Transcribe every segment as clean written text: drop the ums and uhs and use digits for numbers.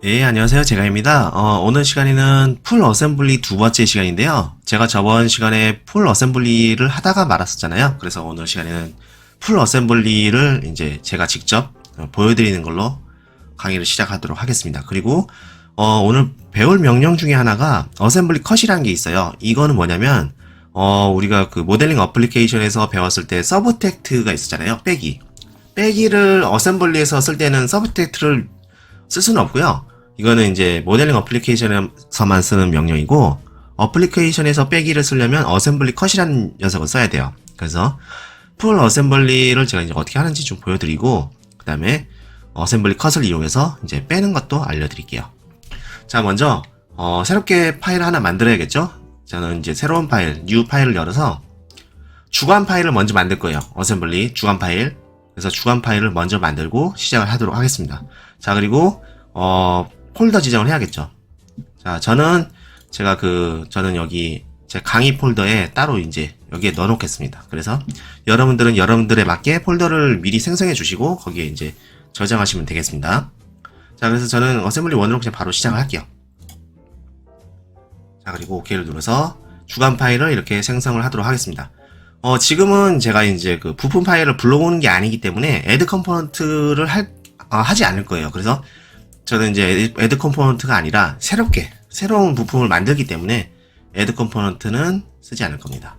예, 안녕하세요. 제가입니다. 오늘 시간에는 풀 어셈블리 두 번째 시간인데요. 제가 저번 시간에 풀 어셈블리를 하다가 말았었잖아요. 그래서 오늘 시간에는 풀 어셈블리를 이제 제가 직접 보여드리는 걸로 강의를 시작하도록 하겠습니다. 그리고 오늘 배울 명령 중에 하나가 어셈블리 컷이라는 게 있어요. 이거는 뭐냐면 우리가 그 모델링 어플리케이션에서 배웠을 때 서브텍트가 있었잖아요. 빼기를 어셈블리에서 쓸 때는 서브텍트를 쓸 수는 없고요. 이거는 이제 모델링 어플리케이션에서만 쓰는 명령이고, 어플리케이션에서 빼기를 쓰려면 어셈블리 컷이라는 녀석을 써야 돼요. 그래서 풀 어셈블리를 제가 이제 어떻게 하는지 좀 보여드리고, 그 다음에 어셈블리 컷을 이용해서 이제 빼는 것도 알려드릴게요. 자, 먼저 새롭게 파일을 하나 만들어야겠죠? 저는 이제 새로운 파일, new 파일을 열어서 주간 파일을 먼저 만들 거예요. 어셈블리 주간 파일. 그래서 주간 파일을 먼저 만들고 시작을 하도록 하겠습니다. 자, 그리고 폴더 지정을 해야겠죠. 자, 저는 여기 제 강의 폴더에 따로 이제 여기에 넣어 놓겠습니다. 그래서 여러분들은 여러분들에 맞게 폴더를 미리 생성해 주시고 거기에 이제 저장하시면 되겠습니다. 자, 그래서 저는 어셈블리 1으로 그냥 바로 시작을 할게요. 자, 그리고 OK를 눌러서 주간 파일을 이렇게 생성을 하도록 하겠습니다. 지금은 제가 이제 그 부품 파일을 불러오는 게 아니기 때문에 애드 컴포넌트를 하지 않을 거예요. 그래서 저는 이제 애드 컴포넌트가 아니라 새로운 부품을 만들기 때문에 애드 컴포넌트는 쓰지 않을 겁니다.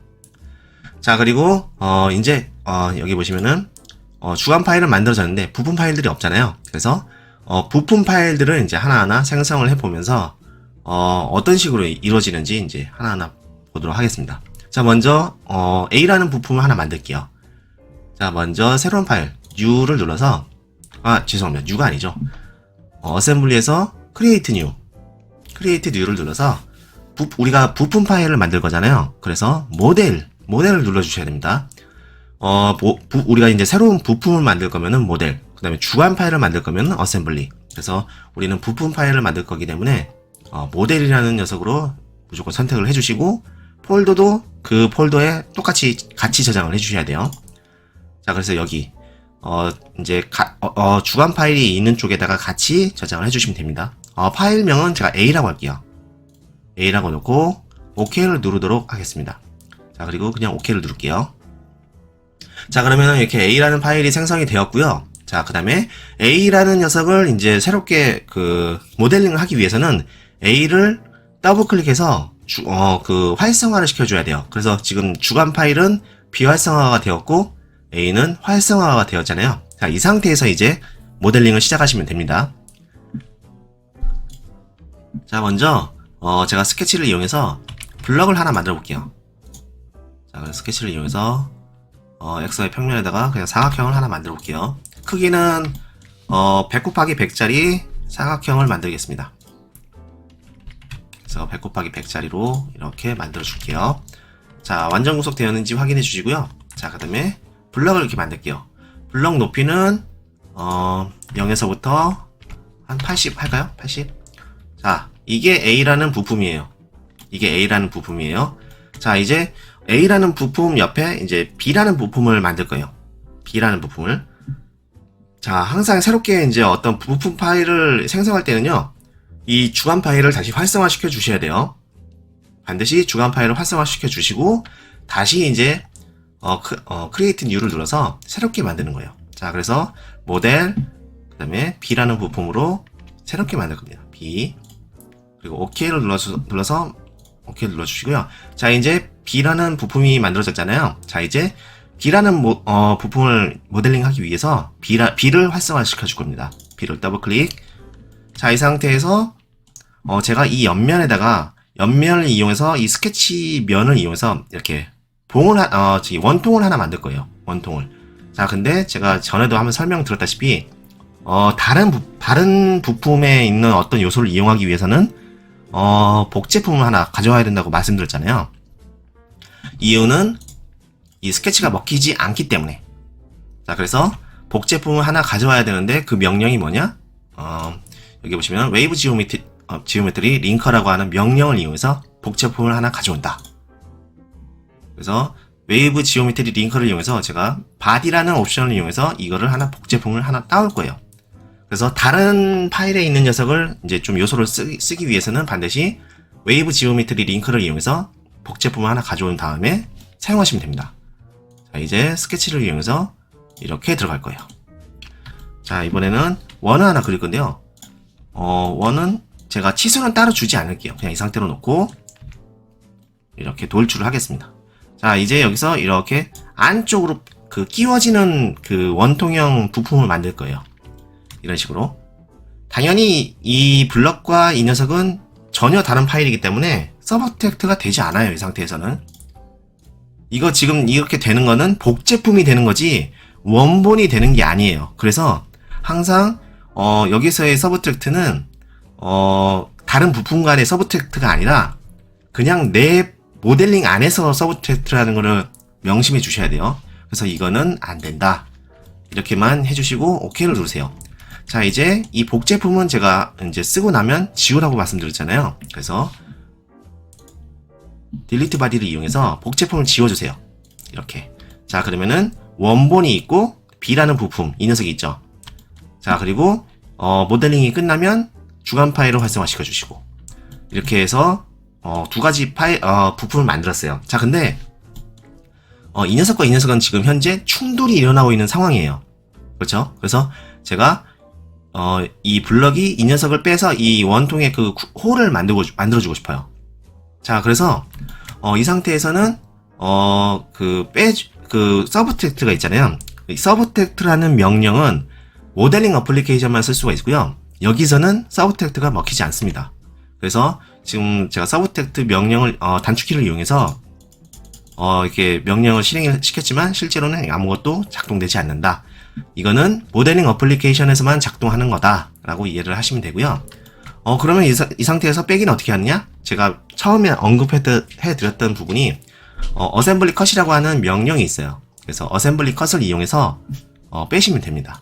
자, 그리고 이제 여기 보시면은 주간 파일은 만들어졌는데 부품 파일들이 없잖아요. 그래서 부품 파일들을 이제 하나하나 생성을 해보면서 어떤 식으로 이루어지는지 이제 하나하나 보도록 하겠습니다. 자, 먼저 A라는 부품을 하나 만들게요. 자, 먼저 새로운 파일 New를 눌러서 죄송합니다. New가 아니죠. 어셈블리에서 Create New를 눌러서 우리가 부품 파일을 만들 거잖아요. 그래서 모델을 눌러주셔야 됩니다. 우리가 이제 새로운 부품을 만들 거면은 모델, 그 다음에 주간 파일을 만들 거면은 어셈블리. 그래서 우리는 부품 파일을 만들 거기 때문에 모델이라는 녀석으로 무조건 선택을 해주시고 폴더도 그 폴더에 같이 저장을 해주셔야 돼요. 자, 그래서 여기 이제 주간 파일이 있는 쪽에다가 같이 저장을 해주시면 됩니다. 파일명은 제가 A라고 할게요. A라고 놓고 OK를 누르도록 하겠습니다. 자, 그리고 그냥 OK를 누를게요. 자, 그러면 이렇게 A라는 파일이 생성이 되었고요. 자, 그 다음에 A라는 녀석을 이제 새롭게 그 모델링을 하기 위해서는 A를 더블 클릭해서 활성화를 시켜줘야 돼요. 그래서 지금 주간 파일은 비활성화가 되었고 A는 활성화가 되었잖아요. 자, 이 상태에서 이제 모델링을 시작하시면 됩니다. 자, 먼저 제가 스케치를 이용해서 블럭을 하나 만들어 볼게요. 자, 그래서 스케치를 이용해서 XY 평면에다가 그냥 사각형을 하나 만들어 볼게요. 크기는 100 곱하기 100짜리 사각형을 만들겠습니다. 그래서 100 곱하기 100짜리로 이렇게 만들어 줄게요. 자, 완전 구속되었는지 확인해 주시고요. 자, 그 다음에 블럭을 이렇게 만들게요. 블럭 높이는 0에서부터 한 80 할까요? 80? 자, 이게 A라는 부품이에요. 자, 이제 A라는 부품 옆에 이제 B라는 부품을 만들 거예요. B라는 부품을. 자, 항상 새롭게 이제 어떤 부품 파일을 생성할 때는요, 이 주간 파일을 다시 활성화 시켜 주셔야 돼요. 반드시 주간 파일을 활성화 시켜 주시고 다시 이제 Create New를 눌러서 새롭게 만드는 거예요. 자, 그래서 모델, 그 다음에 B라는 부품으로 새롭게 만들 겁니다. B. 그리고 OK를 눌러서 OK를 눌러주시고요. 자, 이제 B라는 부품이 만들어졌잖아요. 자, 이제 B라는 부품을 모델링 하기 위해서 B를 활성화 시켜줄 겁니다. B를 더블 클릭. 자, 이 상태에서 제가 이 옆면을 이용해서 이 스케치 면을 이용해서 이렇게 원통을 하나 만들 거예요. 원통을. 자, 근데 제가 전에도 한번 설명드렸다시피 다른 부품에 있는 어떤 요소를 이용하기 위해서는 복제품을 하나 가져와야 된다고 말씀드렸잖아요. 이유는 이 스케치가 먹히지 않기 때문에. 자, 그래서 복제품을 하나 가져와야 되는데 그 명령이 뭐냐? 여기 보시면 웨이브 지오메트리 링커라고 하는 명령을 이용해서 복제품을 하나 가져온다. 그래서 웨이브 지오메트리 링커를 이용해서 제가 바디라는 옵션을 이용해서 이거를 하나 복제품을 하나 따올 거예요. 그래서 다른 파일에 있는 녀석을 이제 좀 요소를 쓰기 위해서는 반드시 웨이브 지오메트리 링커를 이용해서 복제품을 하나 가져온 다음에 사용하시면 됩니다. 자, 이제 스케치를 이용해서 이렇게 들어갈 거예요. 자, 이번에는 원을 하나 그릴 건데요. 원은 제가 치수는 따로 주지 않을게요. 그냥 이 상태로 놓고 이렇게 돌출을 하겠습니다. 자, 이제 여기서 이렇게 안쪽으로 그 끼워지는 그 원통형 부품을 만들 거예요. 이런 식으로. 당연히 이 블럭과 이 녀석은 전혀 다른 파일이기 때문에 서브텍트가 되지 않아요. 이 상태에서는. 이거 지금 이렇게 되는 거는 복제품이 되는 거지 원본이 되는 게 아니에요. 그래서 항상 여기서의 서브텍트는 다른 부품 간의 서브텍트가 아니라 그냥 내 모델링 안에서 서브텍트라는 거를 명심해 주셔야 돼요. 그래서 이거는 안 된다. 이렇게만 해주시고 OK를 누르세요. 자, 이제 이 복제품은 제가 이제 쓰고 나면 지우라고 말씀드렸잖아요. 그래서 딜리트 바디를 이용해서 복제품을 지워주세요. 이렇게. 자, 그러면은 원본이 있고 B라는 부품, 이 녀석이 있죠. 자, 그리고 모델링이 끝나면 주간 파일을 활성화시켜 주시고 이렇게 해서 두 가지 부품을 만들었어요. 자, 근데 이 녀석과 이 녀석은 지금 현재 충돌이 일어나고 있는 상황이에요. 그렇죠? 그래서 제가 이 블럭이 이 녀석을 빼서 이 원통의 그 홀을 만들어주고 싶어요. 자, 그래서 이 상태에서는 그 서브텍트가 있잖아요. 이 서브텍트라는 명령은 모델링 어플리케이션만 쓸 수가 있고요. 여기서는 서브텍트가 먹히지 않습니다. 그래서 지금 제가 서브텍트 명령을 단축키를 이용해서 이렇게 명령을 실행을 시켰지만 실제로는 아무것도 작동되지 않는다. 이거는 모델링 어플리케이션에서만 작동하는 거다 라고 이해를 하시면 되고요. 그러면 이 상태에서 빼기는 어떻게 하느냐? 제가 처음에 언급해드렸던 부분이 어셈블리 컷이라고 하는 명령이 있어요. 그래서 어셈블리 컷을 이용해서 빼시면 됩니다.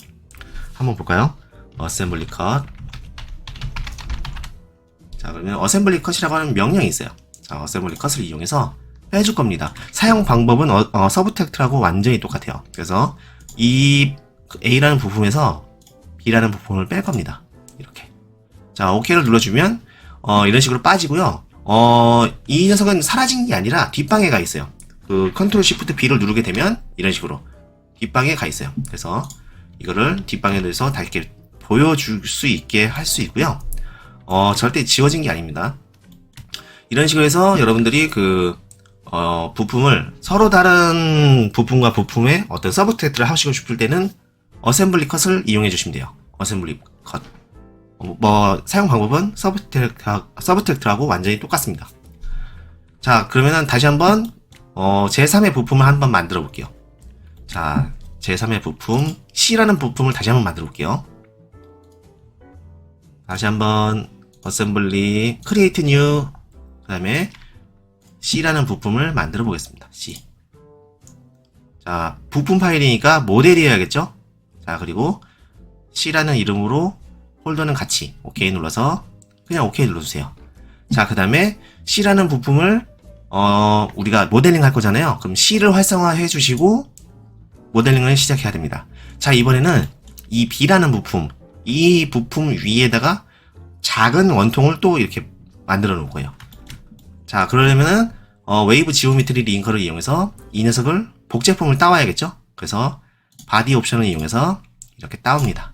한번 볼까요? 어셈블리 컷. 자, 그러면 어셈블리 컷이라고 하는 명령이 있어요. 자, 어셈블리 컷을 이용해서 빼줄 겁니다. 사용 방법은 서브텍트라고 완전히 똑같아요. 그래서 이 A라는 부품에서 B라는 부품을 뺄 겁니다. 이렇게. 자, OK를 눌러주면 이런 식으로 빠지고요. 이 녀석은 사라진 게 아니라 뒷방에 가 있어요. 그 컨트롤 시프트 B를 누르게 되면 이런 식으로 뒷방에 가 있어요. 그래서 이거를 뒷방에 넣어서 다 이렇게 보여줄 수 있게 할 수 있고요. 절대 지워진 게 아닙니다. 이런 식으로 해서 여러분들이 부품을 서로 다른 부품과 부품의 어떤 서브텍트를 하시고 싶을 때는 어셈블리 컷을 이용해 주시면 돼요. 어셈블리 컷. 사용 방법은 서브텍트하고 완전히 똑같습니다. 자, 그러면은 다시 한번 제3의 부품을 한번 만들어 볼게요. 자, 제3의 부품 C라는 부품을 다시 한번 만들어 볼게요. 다시 한번 어셈블리 크리에이트 뉴 그 다음에 C라는 부품을 만들어 보겠습니다. C. 자, 부품 파일이니까 모델이어야겠죠? 자, 그리고 C라는 이름으로 폴더는 같이 OK 눌러서 그냥 OK 눌러주세요. 자, 그 다음에 C라는 부품을 우리가 모델링 할 거잖아요. 그럼 C를 활성화해 주시고 모델링을 시작해야 됩니다. 자, 이번에는 이 B라는 부품, 이 부품 위에다가 작은 원통을 또 이렇게 만들어 놓을 거예요. 자, 그러려면은 웨이브 지오메트리 링커를 이용해서 이 녀석을 복제품을 따와야겠죠? 그래서 바디 옵션을 이용해서 이렇게 따옵니다.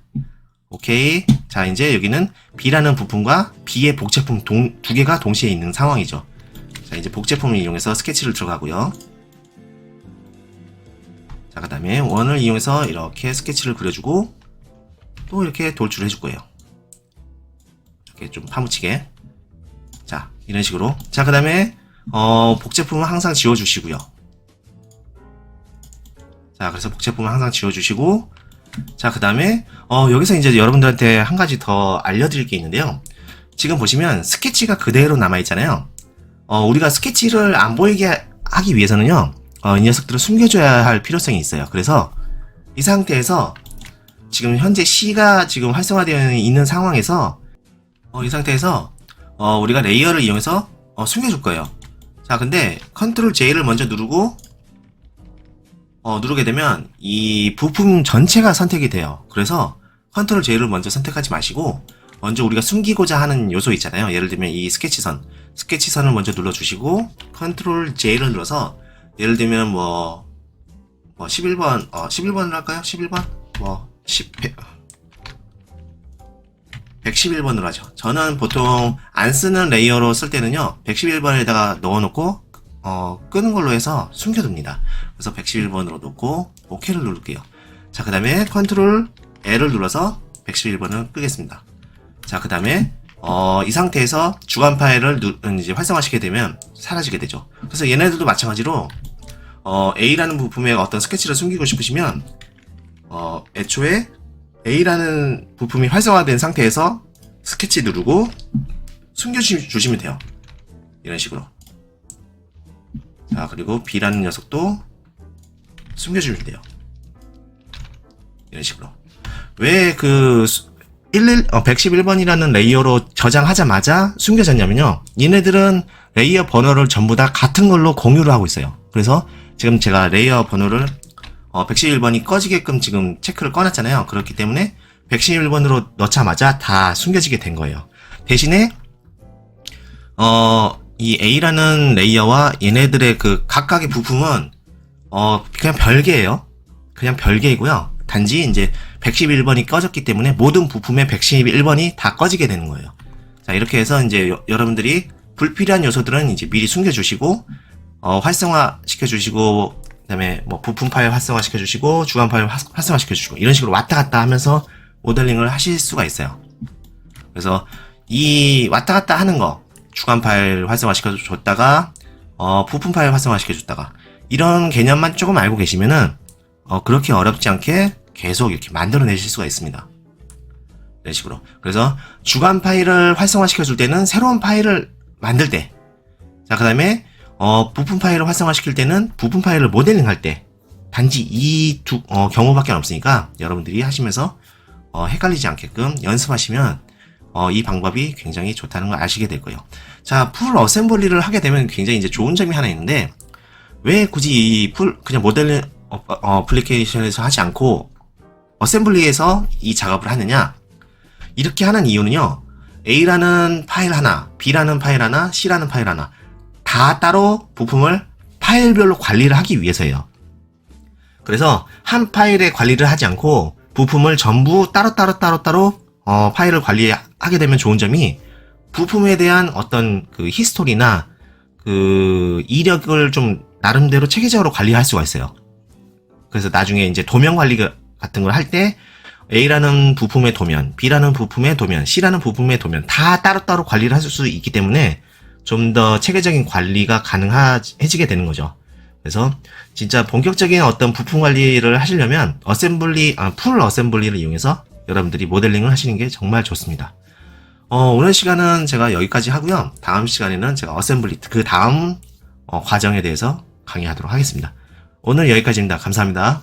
오케이. 자, 이제 여기는 B라는 부품과 B의 복제품 두 개가 동시에 있는 상황이죠. 자, 이제 복제품을 이용해서 스케치를 들어가고요. 자, 그 다음에 원을 이용해서 이렇게 스케치를 그려주고 또 이렇게 돌출을 해줄 거예요. 이렇게 좀 파묻히게. 자, 이런 식으로. 자, 그 다음에 복제품은 항상 지워주시고요. 자, 그래서 복제품은 항상 지워주시고, 자, 그 다음에 여기서 이제 여러분들한테 한 가지 더 알려드릴 게 있는데요. 지금 보시면 스케치가 그대로 남아있잖아요. 우리가 스케치를 안 보이게 하기 위해서는요, 이 녀석들을 숨겨줘야 할 필요성이 있어요. 그래서 이 상태에서 지금 현재 C가 지금 활성화되어 있는 상황에서 이 상태에서 우리가 레이어를 이용해서 숨겨줄 거예요. 자, 근데 컨트롤 J를 먼저 누르고 누르게 되면 이 부품 전체가 선택이 돼요. 그래서 컨트롤 J를 먼저 선택하지 마시고 먼저 우리가 숨기고자 하는 요소 있잖아요. 예를 들면 이 스케치선을 먼저 눌러주시고 컨트롤 J를 눌러서 예를 들면 뭐 11번 11번을 할까요? 11번 111번으로 하죠. 저는 보통 안 쓰는 레이어로 쓸 때는요 111번에다가 넣어놓고 끄는 걸로 해서 숨겨둡니다. 그래서 111번으로 놓고 OK를 누를게요. 자, 그 다음에 컨트롤 L을 눌러서 111번을 끄겠습니다. 자, 그 다음에 이 상태에서 주간 파일을 이제 활성화시키게 되면 사라지게 되죠. 그래서 얘네들도 마찬가지로 A라는 부품에 어떤 스케치를 숨기고 싶으시면 애초에 A라는 부품이 활성화된 상태에서 스케치 누르고 숨겨주시면 돼요. 이런 식으로. 자, 그리고 B라는 녀석도 숨겨주면 돼요. 이런 식으로. 왜 111번이라는 레이어로 저장하자마자 숨겨졌냐면요. 얘네들은 레이어 번호를 전부 다 같은 걸로 공유를 하고 있어요. 그래서 지금 제가 레이어 번호를 111번이 꺼지게끔 지금 체크를 꺼놨잖아요. 그렇기 때문에 111번으로 넣자마자 다 숨겨지게 된 거예요. 대신에 이 A라는 레이어와 얘네들의 그 각각의 부품은 그냥 별개예요. 그냥 별개이고요. 단지 이제 111번이 꺼졌기 때문에 모든 부품의 111번이 다 꺼지게 되는 거예요. 자, 이렇게 해서 이제 여러분들이 불필요한 요소들은 이제 미리 숨겨주시고 활성화 시켜주시고, 그 다음에 뭐 부품 파일 활성화 시켜주시고, 주간 파일 활성화 시켜주시고, 이런 식으로 왔다 갔다 하면서 모델링을 하실 수가 있어요. 그래서 이 왔다 갔다 하는 거, 주간 파일 활성화 시켜줬다가 부품 파일 활성화 시켜줬다가, 이런 개념만 조금 알고 계시면은 그렇게 어렵지 않게 계속 이렇게 만들어내실 수가 있습니다. 이런 식으로. 그래서 주간 파일을 활성화 시켜줄 때는 새로운 파일을 만들 때, 자, 그 다음에 부품 파일을 활성화 시킬 때는 부품 파일을 모델링 할 때, 단지 이 두 경우밖에 없으니까 여러분들이 하시면서 헷갈리지 않게끔 연습하시면 이 방법이 굉장히 좋다는 걸 아시게 될 거예요. 자, 풀 어셈블리를 하게 되면 굉장히 이제 좋은 점이 하나 있는데, 왜 굳이 이 그냥 모델링 어플리케이션에서 하지 않고 어셈블리에서 이 작업을 하느냐? 이렇게 하는 이유는요, A라는 파일 하나, B라는 파일 하나, C라는 파일 하나 다 따로 부품을 파일별로 관리를 하기 위해서예요. 그래서 한 파일에 관리를 하지 않고 부품을 전부 따로 파일을 관리하게 되면 좋은 점이, 부품에 대한 어떤 그 히스토리나 그 이력을 좀 나름대로 체계적으로 관리할 수가 있어요. 그래서 나중에 이제 도면 관리 같은 걸 할 때 A라는 부품의 도면, B라는 부품의 도면, C라는 부품의 도면 다 따로따로 관리를 할 수 있기 때문에 좀 더 체계적인 관리가 가능해지게 되는 거죠. 그래서 진짜 본격적인 어떤 부품 관리를 하시려면 풀 어셈블리를 이용해서 여러분들이 모델링을 하시는 게 정말 좋습니다. 오늘 시간은 제가 여기까지 하고요. 다음 시간에는 제가 어셈블리 그 다음 과정에 대해서 강의하도록 하겠습니다. 오늘 여기까지입니다. 감사합니다.